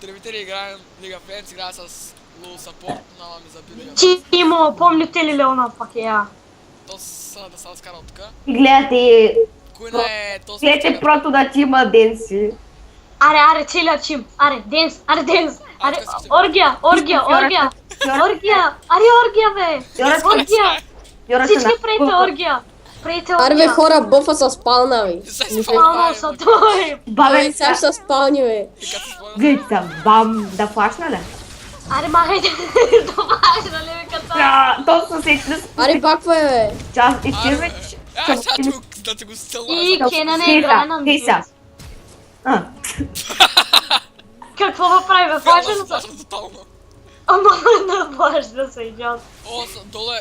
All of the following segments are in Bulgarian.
Здравейте, играем League of Legends, играя с Лул Support, но ми забили. Тимо, помните ли Леона пак я? То са да се скара от тук. И гледате... Кой е то Гледате прото да Тима Денси. Аре, целият тим. Аре, денс. Аре, оргия. Аре, оргия, бе. Йора Всички правите оргия. Правите Аре бе оргия. хора, бъфа са спална бе. Спално са той. Бабе, Сега ще са спални бе. гледайте, бам, да флашна ли? Аре, махайте. Това е, нали ме ката. Точно се Аре баква бе. час изчезвай. Да ти го стела. И Кена не играе на Кейса. Какво да прави, бе? Флажа ли са? Флажа тотално. Ама не флаж да са идиот. О,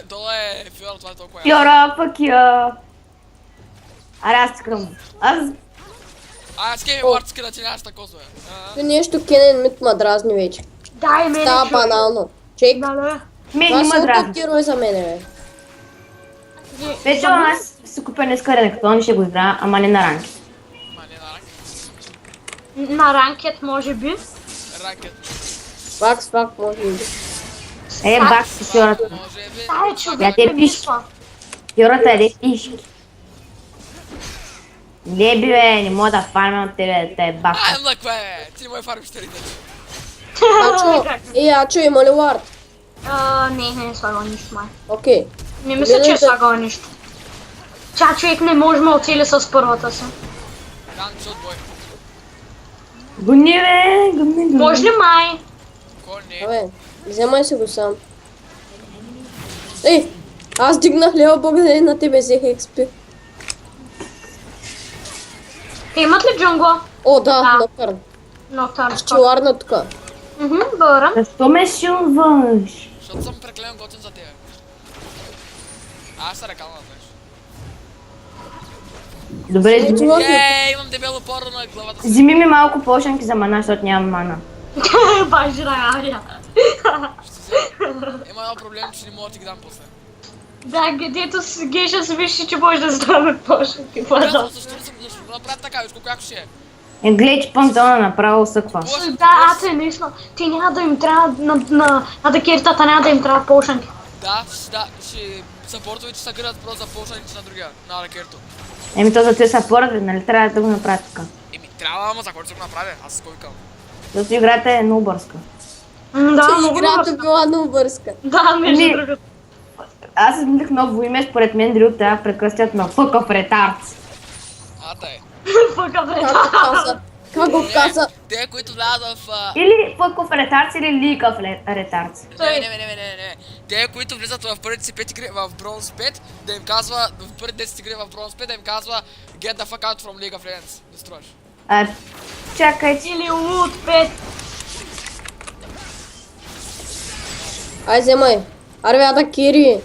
долу е Фиора, това е толкова ясно. Йора, пък я. Аре, аз искам. Скеми Вард да ти нямаш тако зле. Нещо Кенен Мит ма дразни вече. Дай мене, Става човек. банално. Чек, Нали? Мен това има са дразни. от герой за мене бе. Вече аз си купя днеска Ренекатон и ще го играя, ама не на ранки. Ма не на ранг. На ранкет, може би. Ракет. Фак, може и да. Бак с Йората. Може би. Дай, човек. Я те не пиш. мисля. Йората е пишки. Не би бе, не мога да фармя от тебе, те бак. Ай, млъква е! Ти не мой фармиш старите. Ачо има ли вард? Не е слагал нищо, май. Окей. Не мисля, че е слагал нищо. Ча, човек не можем да оцели с първата си. Ранг шот бой. Гуни бе, гуни. Може ли май? Кой не? Абе, вземай си го сам. Ей, аз дигнах лева благодарение на тебе, взех XP. Имат ли джунгла? О, да, Ноктърн. Ноктърн. Ще ларна тук. Бъра. Защо ме шилваш? Защото съм преклено готин за тебе. Аз се рекална да Добре, вземи. имам дебело поро на главата си. Вземи ми малко пошанки за мана, защото нямам мана. Бажира, Ария. Ще си взема. Има едно проблем, че не мога да ти ги дам после. Да, дето с Геша се вижда, че може да здраве пошки. Приятел, защо да направя така, виж колко яко ще е. Гледай, че пантона направо усъква. Да, наистина. Ти няма да им трябва на декертата, няма да им трябва пошанки. Да, ще съпортове, че се гърят просто за полшаните на другия, на ракерто. То за те са поръдли, нали трябва да го направят така. Трябва, ама за който се го направя, аз се викам. Защото играта е нубърска. Да, Че много играта добре. била много бърска. Да, между другото. Аз измислих ново име, според мен Дрил трябва да прекръстят на Fuck of Retards. Тай. Фъка бред. Как го каза? Как го каза? Те, които влязат в... Или Fuck of Retards или League of Retards. Не. Те, които влизат в първите си 5 игри в Бронз 5, да им казва, в първите 10 игри в Бронз 5, да им казва Get the fuck out from League of Legends. Да строиш. Чакай, Или лут 5. Ай, вземай. Аре, бе, да Кири.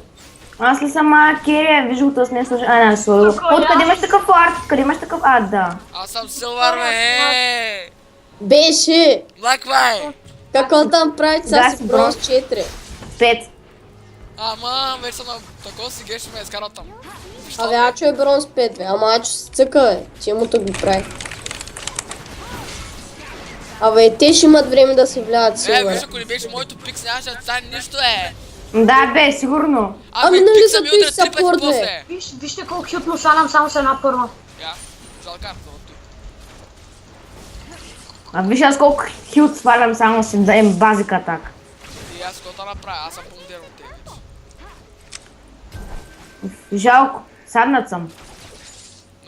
аз ли съм Кирия? Виж го, с не служи. Не, служи. Откъде имаш такъв арт? Къде имаш такъв? Да. Аз съм Силвар, бе! Беше! Лаквай! Какво да направи сега си бронз 4? 5. Ама, вече съм на такова си геш, ме изкарал там. Абе, Ачо е бронз 5, бе. Ама Ачо се цъка, бе. Че му го прави. Абе, те ще имат време да се влядат сигурно. Виж, ако не беше моето пикс, нямаше да стане нищо, Да, бе, сигурно. Ами, нали пикса за ми ти удря са 3 пъти порт, бе? после. Вижте колко хютно свалям само с една първа. Я, жалкарта от тук. Виж аз колко хилт свалям само си да им базик атак. И аз какво да направя, аз съм по-модерен от тебе. Жалко, саднат съм.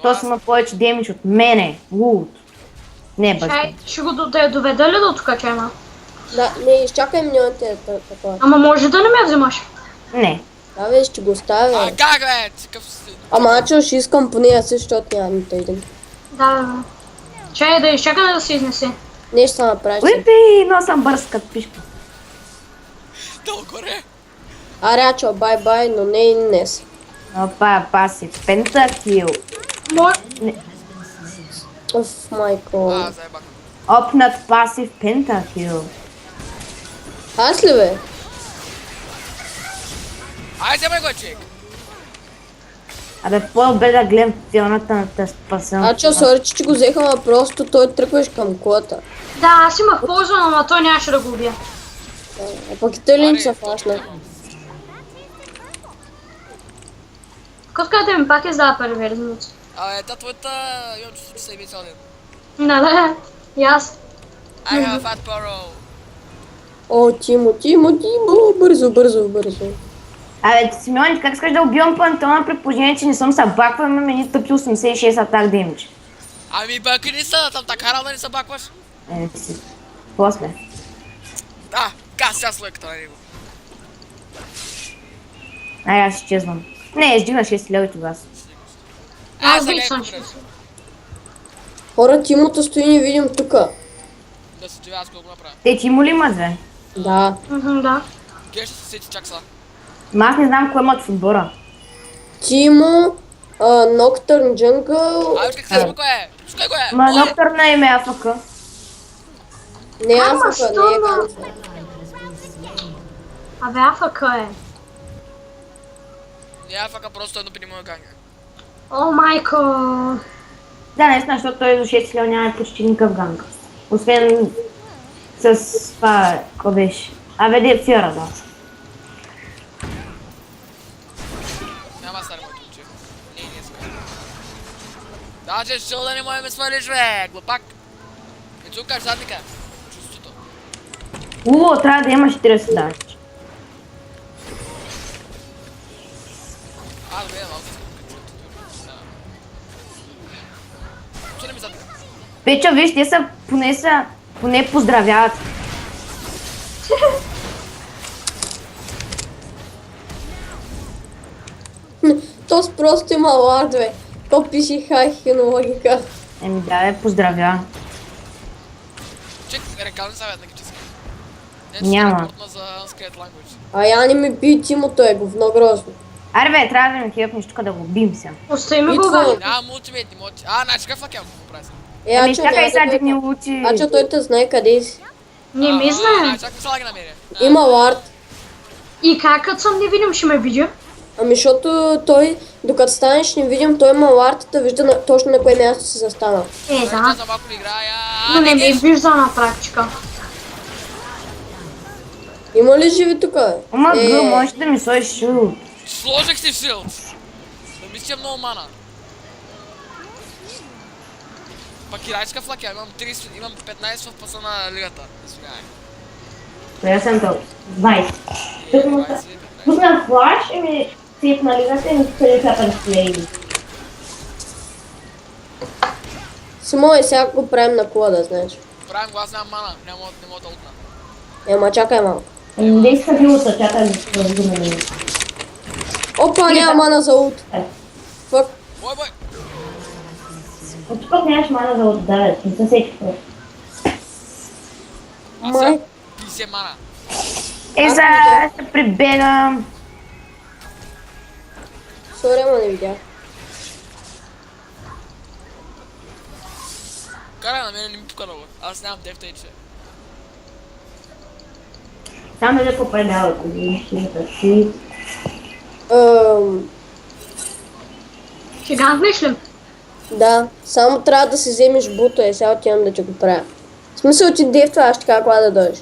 То си има повече демидж от мене. Лут. Не, баща. Чай, ще го доведа ли до тук, че има? Да, не, изчакай миньоните такова. Ама може да не ме вземаш. Не. Да, бе, ще го оставя. Как бе, такъв си? Ама Ачо ще искам поне аз, защото няма нито един. Да. Чай да изчакаме да се изнесе. Не ще се направиш. Уипи, но съм бърз като пишка. Долу горе. Аре, Ачо, бай-бай, но не и днес. Опа, пасив. Пентакил. Оф, майко. Заебах. Опнат пасив пентакил. Аз ли, бе? Ай, вземай го, чек. Абе, по-добре да гледам филмата на те спасен. Ачо, сори, че го взеха, ама просто той тръгваш към кота. Да, аз имах ползвано, ама той нямаше да го убия. А пък и Търлин се фашна. Котката ми пак е за перверзница. Абе, та твоята имам чувство, че са име цял ден. Да, и аз. I have a fat poro. О, Тимо, бързо. Абе, Симеон, как искаш да убивам Пантона при положение, че не съм са баква, имам едни тъпи 86 атак демидж. Ами баки не са, там така карал да не се бакваш. Си. После. Да, газ сега лъката на него. Ай, аз изчезвам. Не, издигна 6 лева и тогава. Аз сега бих е съм по-добре. Хора, Тимото стои невидим тука. Да се чуя аз какво го направя. Те Тимо ли имат, бе? Да. Да. Геш ще се сети чак сега. Ма аз не знам кой имат в отбора. Тимо, Nocturne Jungle... Ай, как се кой е? Пускай кой е? Ма Ой, Ноктърна им е АФК. Не, Ама, Афака, що не е на- Ганфа. Абе, АФК е. Я фака просто едно при моя ганга. О, майко. Да, наистина, защото той до 6 лева няма почти никакъв ганг. Освен с това, какво беше? Абе, де Фиора, да. Няма стари моето момче. Не, не иска. Даже ще да не може ме свалиш, бе, глупак. Не цукаш задника. Чувството. Трябва да има 40 да. Добре, малко искам. Чули ми задника. Печо, виж, те поне поздравяват. Тос просто има лард, бе. То пише хайхин логика. Еми да, бе, поздравя. Чек, рекален съвет на гически. Няма. Не, че за Unscaled Language. А я не ми би Тимото, е говно грозно. Аре бе, трябва да ми хилпнеш тук да го бим сега. Остави ми го, Идва. бе. Няма мултимейт, не може. Значи какъв лакем го прави? Ами Ачо, чакай сега няма да ни да учи. Ачо, той те знае къде си. Не ми знае. Чакай сега ги намеря. Има лард. И как като съм невидим ще ме видя? Ами, защото той, докато станеш невидим, той има лард, да вижда точно на кое място си застанал. Да. За малко ли играя? Но не ми вижда на практика. Има ли живи тук, бе? Ама гъл, можеш да ми сложиш шут. Сложих си в шилд. Да мисля, че е много мана. Пак кирайчка флакя, имам 15 в паса на лигата. Извинявай. Коя съм то? 20. Пусна флаш и ми сип на лигата и ми се хапа дисплей. Само е сега го правим на кода, знаеш. Правим го, аз нямам мана, не мога да утна. Ема, чакай малко. Дей са билоса, чакай да го намерим. Опа, няма мана за ут. Фак. Бой! От тук нямаш мана за отдавец, не се сети просто. Аз Май. сега 50 мана. Сега ще прибегам. Сори, ама не видях. Карай на мен, не ми пука много. Аз нямам дефта и че. Само да попадава, ако видиш хилата си. Ще ганкнеш ли? Да, само трябва да си вземеш буто, е сега отивам да ти го правя. В смисъл, че дефта, аз ще кажа кога да дойдеш.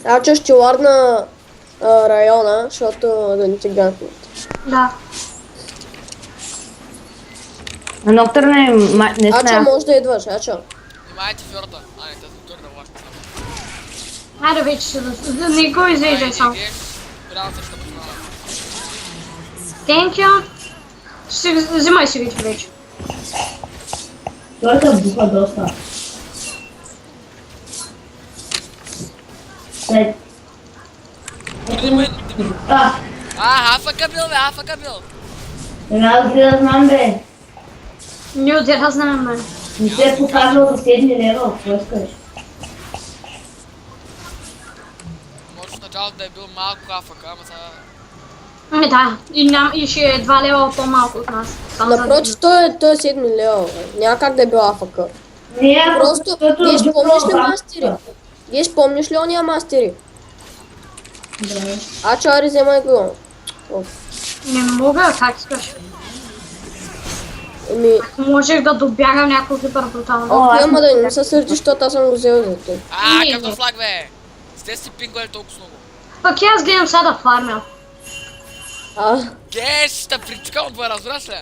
Ачо ще ларна района, защото да не ти ганкнат. Да. На Ноктърна не Ачо, сме. може да идваш, Ачо. Внимайте фьорда. Не, тази тур да влака. Хайде вече ще да не го изреждай само. Реално среща починава. Thank you. Взимай си вече. Той се буха доста. След. Хафака бил, бе, хафака бил. Аз да знам, бе. Не отдира знам, бе. Не се е показвал за 7 лева, какво искаш? Може в началото да е бил малко хафака, ама сега... Да, и ще е 2 лева по-малко от нас. Само за Напротив, той е 7 лева, бе. Няма как да е бил АФК. Не, Просто, вие ще помниш ли мастери? Вие ще помниш ли ония мастери? Добре. Ари, вземай го. Не мога, как искаш. Еми, Можех да добягам някой супер брутално. окей, ама да не се сърди, защото аз съм го взел за те. Не, Като не. флаг, бе! Сте си пингове толкова много. Пък и аз гледам сега да фармя. Геш, ще причукам от това, разбираш ли?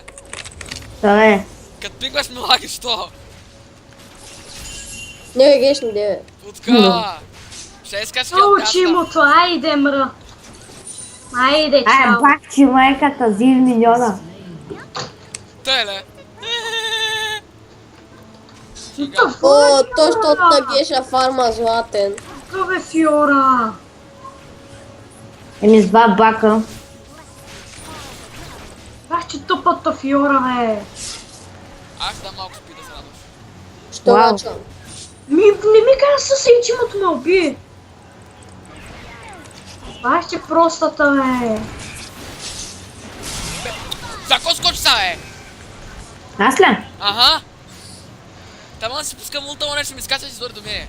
Добре. Като пингваш ми лаги, що? Не, геш не деве. Путка! Ще искаш ли Научи от му това, айде мръ. Айде, Ай, чао. бак, че майката зив милиона. Той ле? О, точно на геша фарма златен. Какво бе, Фиора? Еми с 2 бака. Бах, че тъпата Фиора, бе. Аз да малко спи да се радваш. Що Вау. начам? Не ми кажа със ичимото ме уби. Бах, че простата, бе. За кой скочи са, бе? Аз ли? Аха! Тама да си пускам улта, но нещо ми скача и си дори до мене.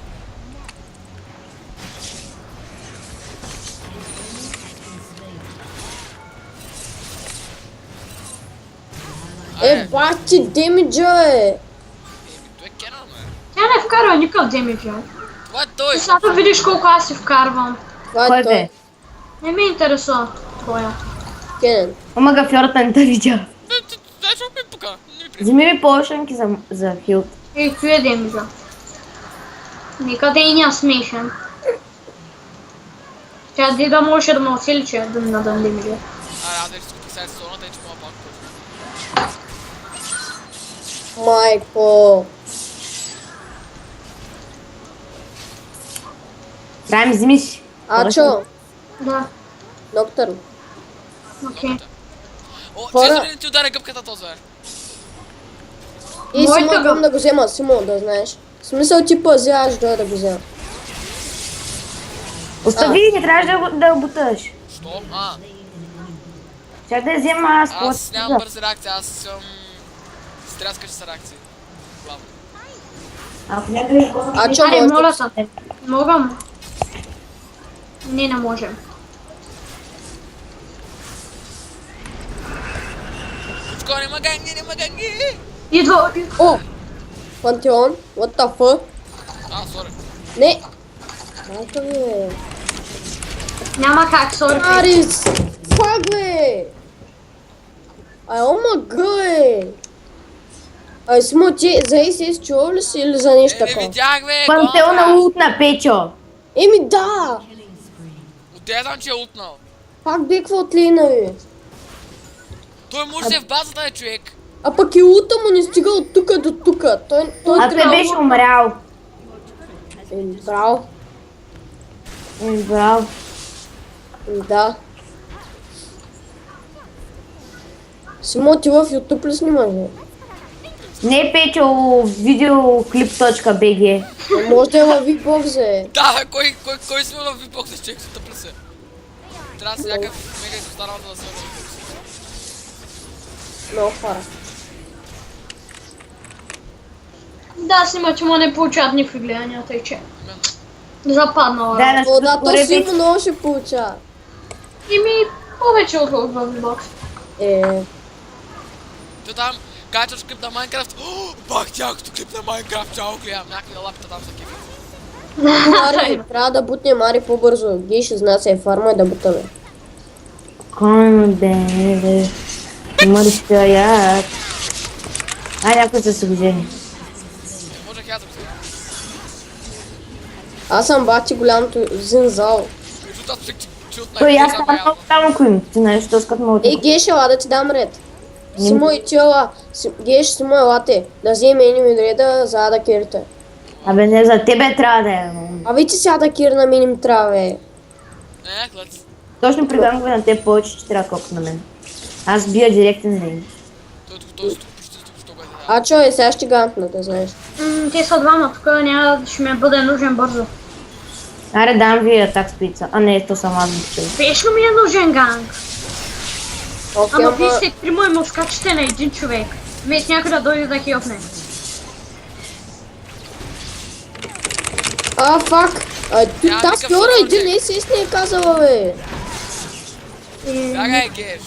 Бати, демиджа е. Той е кенъл, бе. Тя не вкарва никакъв демидж, бе. Това е той! Сега да видиш колко аз си вкарвам. Това Кой е той. бе? Не ме интересува твоя. Кенен. Омага фьората не те видя. Дай, защото ми пука. Не ми приема. Вземи ми полшанки за хилт. Ей, той е демиджа. Никъде и ня смешен. Тя ди да може да ме усили, че да ми надам демиджа. Аз вече скупих сега сезона, тъй че мога пак пък. Майко. Трябва да ми вземиш. Ачо, Да, доктор. окей. О, Хора. Цезар ли не ти удари гъбката този, бе? И Моята Симо го- идвам да го взема, Симо, да знаеш. В смисъл ти пазя, аз да го взема. Остави, не трябваше да го буташ. Що? Чак да я взема аз. Аз нямам бързи реакции, аз съм... Стряскащи са реакции. Главно. Ако някъде... Ачо, Аре, може моля да... се. Могам? Не можем. Пучко, нема ганги, нема ганги! Идва. О! Пантеон, what the fuck? Сори. Не! Майка ми, бе. Няма как, сори. Арис! Фак, бе! Ай, ома гъй! Ай, Симо, ти за ИСС чувал ли си или за нещо Не такова? видях, бе! Пантеона главна. улт на Печо. Еми да! Откъде знам, че е ултнал? Пак беква от лейна, бе. Той може да е в базата, е човек. А пък и лута му не стига от тука до тука. Той А той трябва... беше умрял. Браво. Браво. Да. Симо, ти в YouTube ли снимаш, бе? Не Печо, видеоклип.bg. Може да е във VBOX, бе. Да, кой сме в випокса, човек, се тъпли се. Трябва да си някакъв мега изостанал да се във Много хора. Да, снима, че му не получават никакви гледания, тъй че. Западнала. Да, на Водата според си Печо. много ще получава. И ми повече от в бокс. Той там качваш клип на Майнкрафт. Бах тяхното клип на Майнкрафт, чао, гледам. Някакви на лапите там са кефи. Ари, трябва да бутнем Ари по-бързо. Гей ще знае се фарма и да бутаме. Кой бе? Мъри стоят. Ай, някой са съгожени. Можех аз да го сега. Аз съм бати голямото зинзал. Между това спусих, че от Той аз най-биза стана много малко им. Ти знаеш, що скът много. Ей, Геш, ела да ти дам ред. Симо и тела. Геш, Симо, елате. Да вземе един реда, за да кирите. Абе, не, за тебе трябва да е. А ви ти сега да кир на миним трябва, бе. Не, клъц. Точно при гангове на теб повече, че трябва колко на мен. Аз бия директен лейн. Той почти тук, го е. А чо е, сега ще гантна, да знаеш. Те са двама, тук няма, ще ми бъде нужен бързо. Аре, дам ви атак спица. А не, то съм аз бичел. Спешно ми е нужен ганг. Окей, Ама вие ама... сте трима и му скачате на един човек. Вместо някой да дойде да хилфне. А, фак. Няма Та никакъв скиора софтуер, един не си не е казала, бе. Бягай, геш.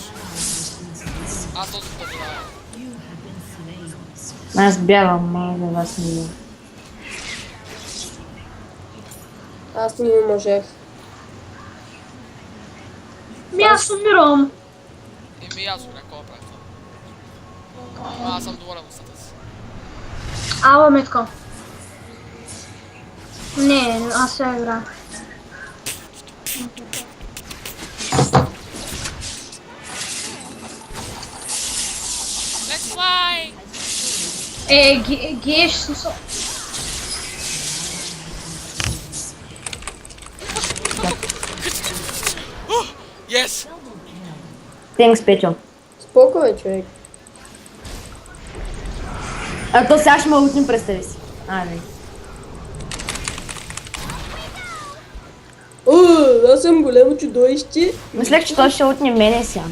Аз този път да. Аз бягам, май за вас не знам. Аз не можех. Аз умирам. Еми аз умрях, какво правя това? Аз съм доволен от стата си. Ала, Метко. Не, аз се игра. Let's fly! Геш, смисъл. Yes! Thanks, Печо. Споко, бе, човек. А то сега ще ме утнем, представи си. Не. Аз съм голямо чудовище. Мислех, че той ще утне мене сега.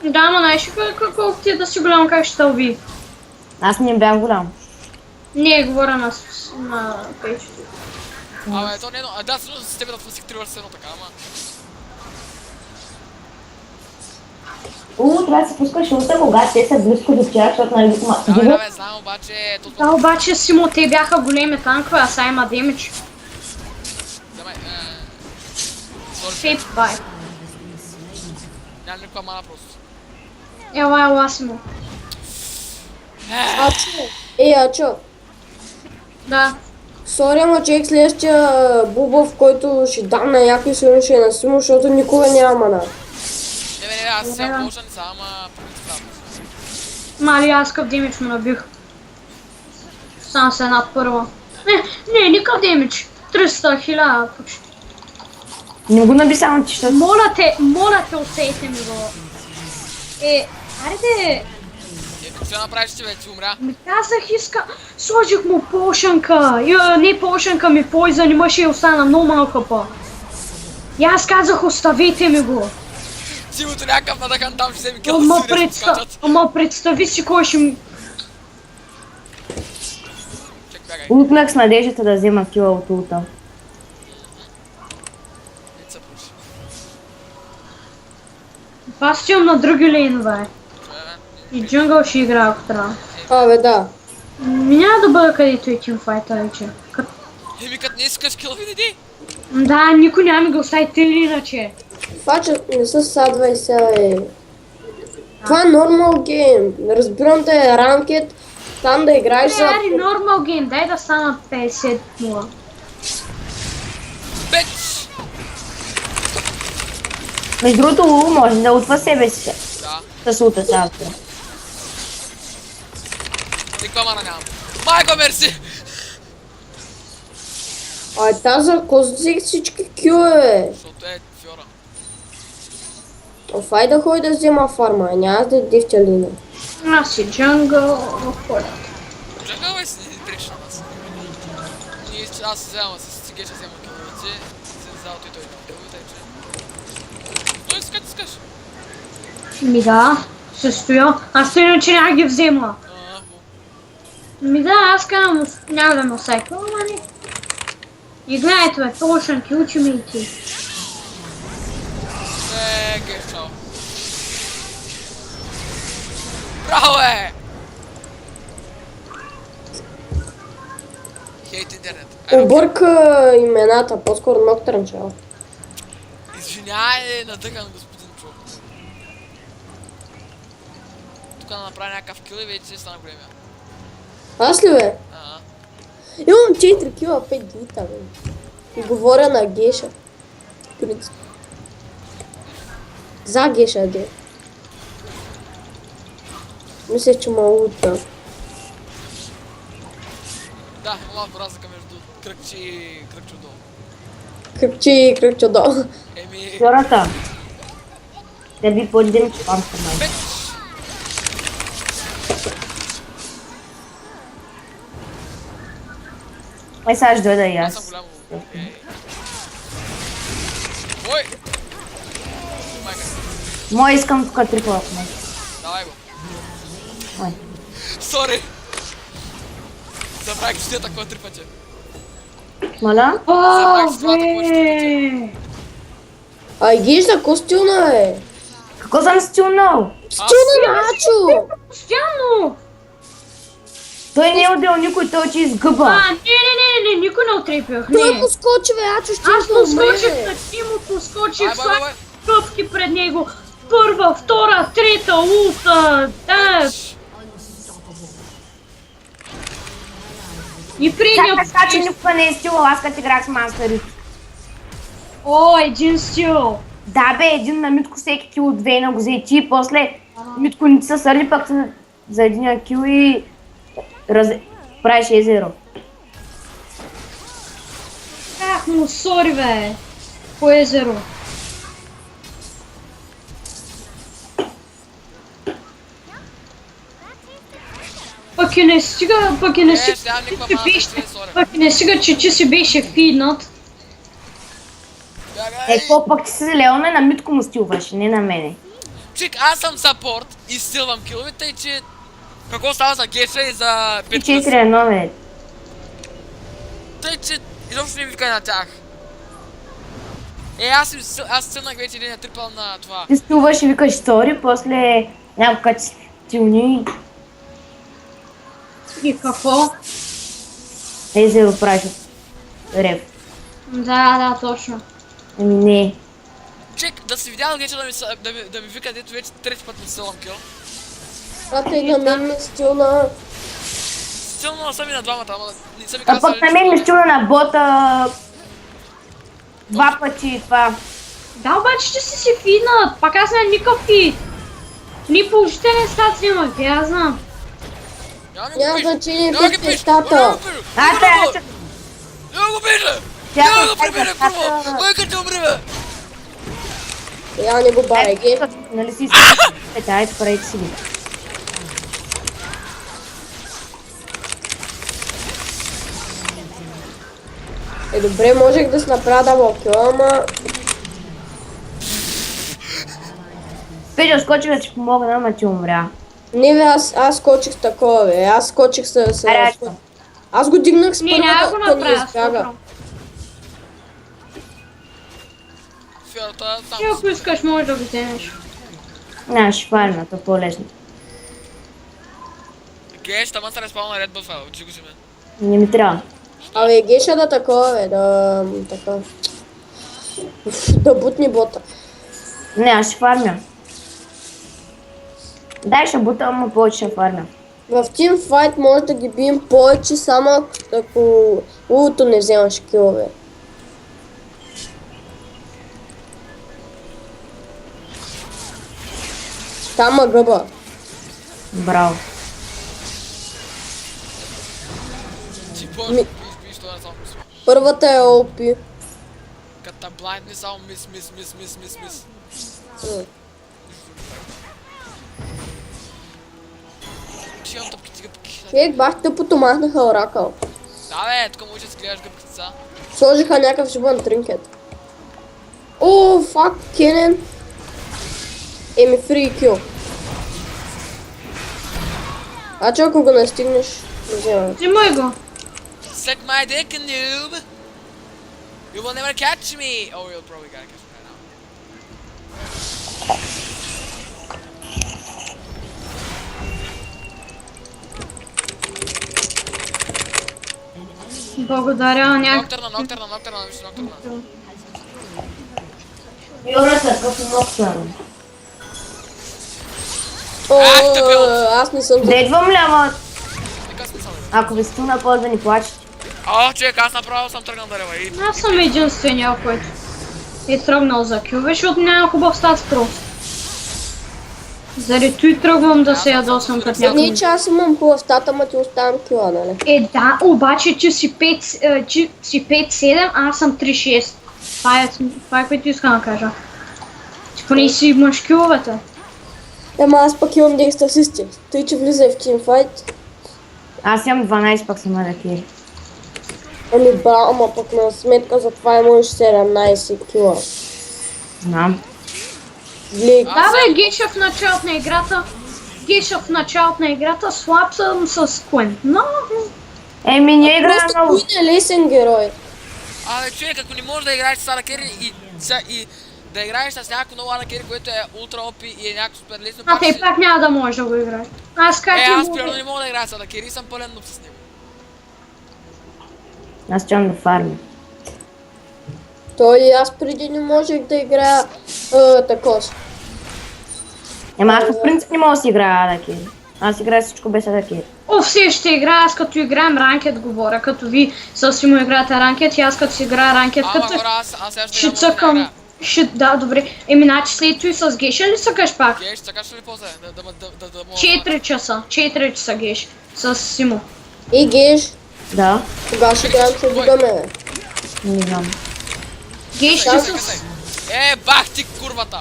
Да, ама знаеш ли колко ти е да си голям, как ще те уби? Аз не бях голям. Не, говоря на печето. Абе, то не е, да, с тебе да фасик 3 върса едно така, ама... Трябва да се пускаш улта, когато те са близко до тях, защото нали Да, знам, обаче... Да, обаче Симо, те бяха големи танкове, а сега има демидж. Давай, Фейп, бай. Няма никаква мана просто. Ела, Симо. Ачо. Ачо. Да. Сори, ама човек следващия бубъв, който ще дам на някой силно ще е на Симо, защото никога няма мана. Не, аз сега полша не са, ама... Мали, аз къв демидж му набих. Само се една първа. Не, никакъв демидж. 300 000 почти. Не го наби само ти, защото... Моля те, отсейте ми го. Айде. Какво ще направиш ти, бе, ти умря? Ми казах, сложих му полшанка. Не полшанка ми пойзан, имаше и остана много малко хъпа. И аз казах, оставете ми го. Симото някакъв надъхан там ще вземи кълта си да скачат. Ама представи си кой ще ми... Чек, бягай. Утнах с надеждата да взема кила от улта. Не се пуши. Бастион на други лейнове. И джунгъл ще играе, ако трябва. Абе, да. Няма да бъда където и тимфайта вече. Еми като не искаш кил види. Да, никой няма ми го остави или иначе. Това, че не са садвай сега, е. Това е нормал гейм. Разбирам да е ранкет, там да играеш за... Ари, нормал гейм, дай да стана 50-0. Беч! Между другото, Лу може да утва себе си. Да. С улта сега. Никаква мана нямам. Майко, мерси! Тази за кой взех всички килове? Защото е фьора. Офай да ходи да взема фарма, няма да дивтя лина. Аз си джунгъл, холя. Джангъл бе си не преш на нас. Аз се вземам с цигеча, вземам киловици. Се взел той има киловите, че... Стой, искаш, искаш. Ми да, се стоя. Аз иначе няма ги взема. Ми да, аз казвам, няма да ме усайква, ама не. И гледайте, бе, полшанки, учиме и ти. Геш, чао. Браво, бе! Хейт интернет. Обърка имената, по-скоро Ноктърн чао. Извинявай, надъхан господин Чо. Тук да направя някакъв кил и вече стана големия. Аз ли бе? Ага. Имам 4 кила, 5 дита, бе. И говоря на Геша. Принцип. За Геша, де. Мисля, че ма утра. Да, има малко разлика между кръгче и кръгче отдолу. Кръгче и кръгче долу. Еми... Втората. Да би поддим спам с мен. Беч! Ай, сега ще дойда и Аз съм аз. голямо. Ой! Майка. Мой искам тук трипла в мен. Давай го. Ой. Сори! Забравих, че ти е такова 3 пъти. Маля? О, Макс, това какво ще бе! Ай, гижда, костюна е. Какво съм стилнал? Стюна, Начо! Постоянно! Той не е отдел никой, той че изгъба. Не, никой не отрепях, Той не. му скочи, бе, Ачо, ще Аз му скочих на Тимото, скочих всяка къпки пред него. Първа, втора, трета, улта, да. И предния... Така че никога не е стилал, аз като играх с Мастери. О, един стил. Да бе, един на Митко всеки кил от Вейна го взе ти, после Митко не ти се сърди пък за единия кил и прави 6-0. Ах му, сори бе. По езеро. Пък и не стига, пък и не стига, сега никаква че малка беше, ще е, сори. пък и не стига, че си беше фиднат. Е, какво пък ти си Леоне, на Митко му стилваш, не на мене. Чик, аз съм сапорт и стилвам киловете и че... Какво става за Геша и за И Петрус? 4-1, бе. Тъй, че изобщо не викай на тях. Аз стилнах вече един трипъл на това. Ти стилваш и викаш стори, после някакъв стилни И какво? 6-0 правиш от рев. Да, точно. Ами не. Чек, да си видял Геша да ми вика, дето вече трети път не стилвам кил. Ата и на мен ми стилна. Стилно съм и на двамата, ама не съм ми А казал. пък на мен ми стилна на бота 2 пъти това. Да, обаче, че си фиднат. Пак аз не никакъв фид. Ни положителен стат си имах, аз знам. Няма значение Няма ги какви е пиш! стата. Няма го пиша! Тя Няма го пък прибере е първо! стата. Майка те умри, бе! Я не го барай, ги. Нали си искаш? Айде, правите си ги. Е, добре, можех да си направя дабълкил, ама... Петя, скочи да ти помогна, ама ти умря. Не, бе, аз скочих с такова, бе. Аз скочих с... Аре, Аз го дигнах с Не, няма го първата, да ни направя. избяга. Супер. Фиората там. Ти ако искаш, можеш да го вземеш. Не, ще фарма, то по-лесно. Геш, тама се респал на Red Bull файл, че го вземе. Не ми трябва. Абе, геша да такова, бе, да... така... Да бутни бота. Не, аз ще фармя. Дай ще бута, ама повече ще фармя. В тимфайт може да ги бием повече, само ако улото не вземаш килове. Там е гъба. Браво. Ти Ми- биш, това не само мисля. Първата е OP. Като блайнд не само мис. Че имам тъпките гъбки. Човек, бах тъпото махнаха оракъл. Да бе, тук можеш да си гледаш гъбките са. Сложиха някакъв живън тринкет. О, фак, Кенен. Еми, фри кил. А че ако го настигнеш, не вземам. Взимай го. Suck my dick, noob! You will never catch me! Oh, you'll probably gotta catch me right now. Благодаря, някакъв. Ноктърна, виж ноктърна. Юрата, какъв ноктърн. О, тъпел. аз не съм... Да идвам ли, ама Нека смисъл, бе. ако ви стуна по да ни плачете. О, човек, аз направо съм тръгнал да рева и... Аз съм единствения, който е тръгнал за кил, защото няма хубав стат просто. Заради той тръгвам да се ядосам пред Не, някой. че аз имам хубав стат, ама ти оставам кила, нали? Е, да, обаче, че си 5-7, а аз съм 3-6. Това е което искам да кажа. Ти поне си имаш киловете. Ема аз пък имам 10 асисти. Тъй, че влизай в тимфайт. Аз имам 12, пък съм на кили. Ами ба, ама пък на сметка за това имаш 17 кила. Знам. Глик. Да бе, Геша в началото на играта. Геша в началото на играта, слаб съм с Куен. Но... Еми, ние играем Просто много. Куин е лесен герой. Абе, човек, ако не можеш да играеш с Аракери и да играеш с някакво много Аракери, което е ултра опи и е някакво супер лесно, А те пак няма да можеш да го играеш. Аз как не аз мога. примерно не мога да играя с Аракери и съм пълен нуб с него. Аз чам да фармя. Той и аз преди не можех да играя такос. Ема аз по принцип не мога да си играя Адакери. Аз играя всичко без Адакери. О, все ще играя, аз като играем ранкет говоря, като ви с Симо играете ранкет и аз като си играя ранкет, Ама като хора, аз сега ще ще мога да цъкам. играя. Да, добре. Еми, значи след това и с Геша ли цъкаш пак? Геш, цъкаш ли после? Да мога... 4 часа. 4 часа Геш. С Симо. И Геш, Да, кога ще играем се видаме? не знам. Геш ще Късай, с... късай. Бах ти курвата!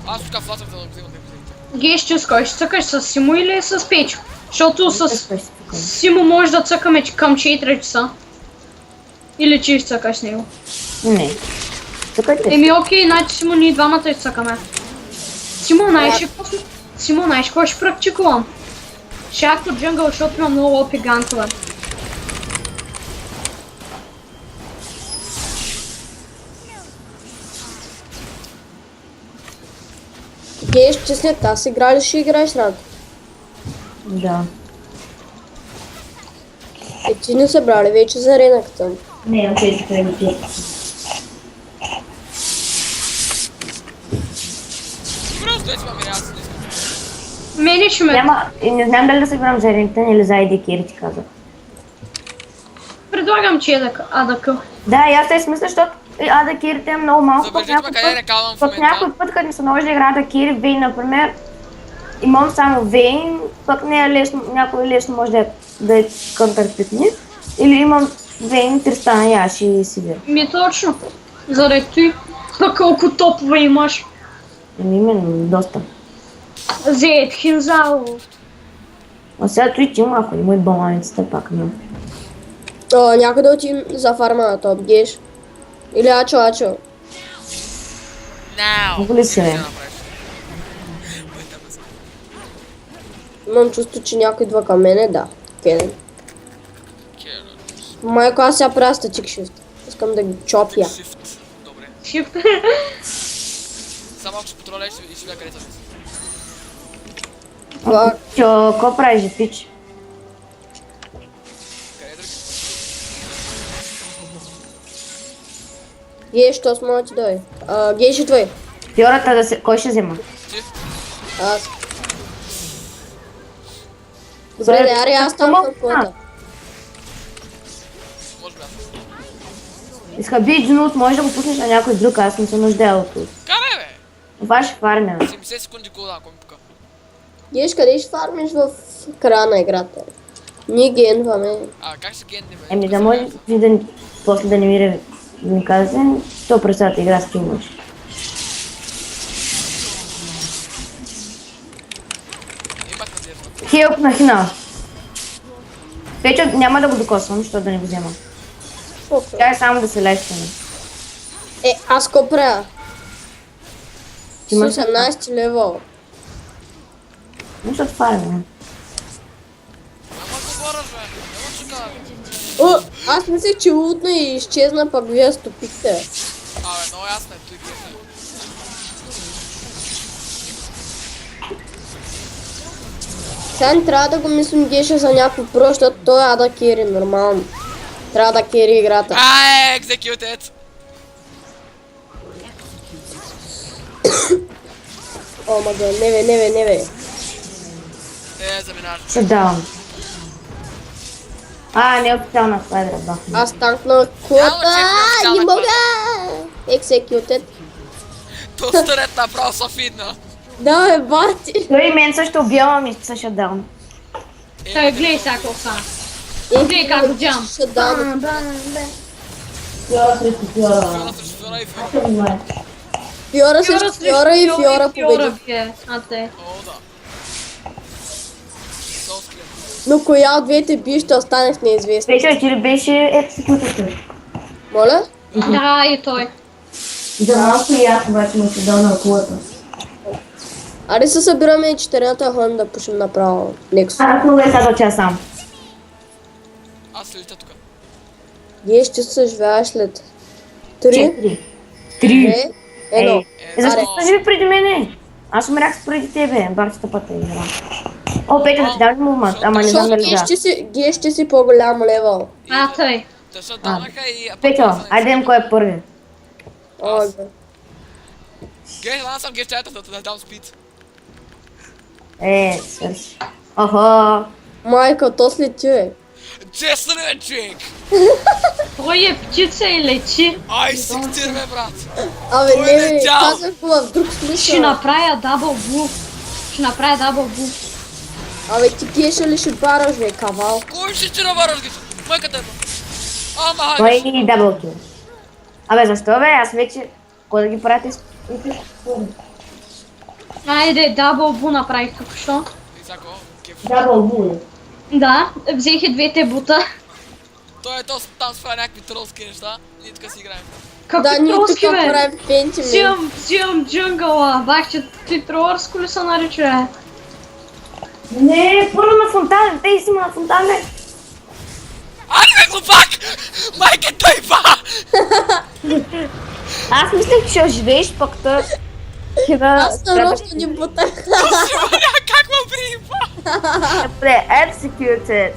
Аз тук влазвам да го взимам да го взимате. Геш ще с кой ще цъкаш? С Симо или с Печо? Защото с Той ще цъкам. Симо може да цъкаме към 4 часа. Или че ще цъкаш с него. Не. Цъкайте. Еми окей, значи Симо ние двамата ще цъкаме. Симо, знаеш какво ще практикувам? Шак от джунгъл, защото има много опи ганкове. Геш, че след аз игра ли ще играеш ранг? Да. Ти не събрали вече за аренаката. Не, имам тези кредити. Просто вече имам аз не искам. Мене ще ме... Няма, и не знам дали да се играм за Рингтън или за ID Carry, ти казах. Предлагам, че е АДК. Да, и аз те смисля, защото Ада Кирите е много малко. Забележете ме къде рекалвам в Пък момента. някой път, като ми се наложи да играя Ада Кири, Вейн, например, имам само Вейн, пък не е лесно, някой лесно може да е контрпитни. Или имам Вейн, Тристана, Яши и Сивир. Ми точно. Заради той. Пък колко топове имаш. Именно, доста. Зет, Хинзао. А сега той ти има, ако има и баланицата пак, но. Някъде отидем за фарма на топ, Геш. Или Ачо. Нау! Много ли си, бе? Имам чувство, че някой идва към мене, да. Кенен. Майко, аз сега правя статик shift. Искам да ги чопя. Shift. Добре. Шифт. Само ако ще патроля и ще видя къде съм. Това, Ко правиш, пич? Къде е други? Геш, то сме да ти дой. Геш е твой. Фиората да се... Кой ще взема? Ти? Аз. Добре, да, аре, аз там към твоята. Може би аз. Иска би Джунут, може да го пуснеш на някой друг, аз не съм нуждал от това. Карай бе! Ваш фармя. 70 секунди кулдаун, ако ми пука. Геш, къде ще фармиш в края на играта? Ние генваме. Как ще генди бе? Еми да може ви да после да не ми казвате, то представата игра с ким може. Имах надежда. Хелп на хина. Печо няма да го докосвам, защото да не го взема. Тя е само да се лещаме. Аз ко правя? С Ти имаш 18 левел. защото фармя. Ама говоря бе. Няма чука. Аз мислех, че лутна и изчезна, пък вие стопихте. Абе, много ясно е, той генди. Сега не трябва да го мислим Геша за някой про, защото той е да кери нормално. Трябва да кери играта. Executed! О, мага, не бе. Заминаш. Шатдаун. Не е официална квадра, бах. Аз танкна колата, Няма, че не е мога! Executed. То старет направо са фидна. Да, бе, бати. Той и мен също убивам и със шатдаун. Той гледай сега какво стана. Гледай как го джам. Шатдаун. Фиора срещу Фиора. Фиора срещу Фиора и Фиора. Фиора срещу Фиора и Фиора победи. А те. О, да. Сол скрин. Но коя от двете би ще остане в неизвестно. Печо, ти ли беше екзекутор? Моля? Да, и той. За малко и аз обаче му се дал на кулата. Аре се събираме и четирината ходим да пушим направо. Некс. Аз много е казал, че аз сам. Аз стоите тук. Ние ще се живея след 3, 4, 3. 2, 1. Защо Аре. сте живи преди мене? Аз умрях преди тебе, бахчета пътя игра. О, Петя, да ти дам ли момент? Ама не знам Защото дали да. ние ще си по-голям левел. Тъй. Те ще дамаха и... Петя, айде видим кой е първи. О, бе. Геш, аз съм гещата да дам спид. Свърши. Охо. Майка, то след ти е. Честно ли, човек? Той е птица и лечи. Ай, сектир, бе, брат. Абе, Кой не, е бе, летял? казах го в друг Ще смисъл. направя дабл буф. Ще направя дабл буф. Абе, ти кеша ли ще бараш, бе, кавал? Кой ще ти навараш, геш? Майката е, бе. Ама, Той хайде. и даблкил. Абе, защо бе? Аз вече... Кой да ги прати? Айде, дабл бу направих току-що. Исако, кеф. Дабл бул. Да, взех и двете бута. Той е там спра някакви тролски неща. Ние тук си играем. Как Да, ние тролски, тук бе? правим пенти, бе. Взимам джунгъла. Бах, че ти тролърско ли се нарича? Не, първо на фонтан, те си на фонтан, бе. Ай, бе, глупак! Майката е ба! Аз мислех, че ще живееш, пък та... Аз нарочно ни бутах. Как ме приема? Executed.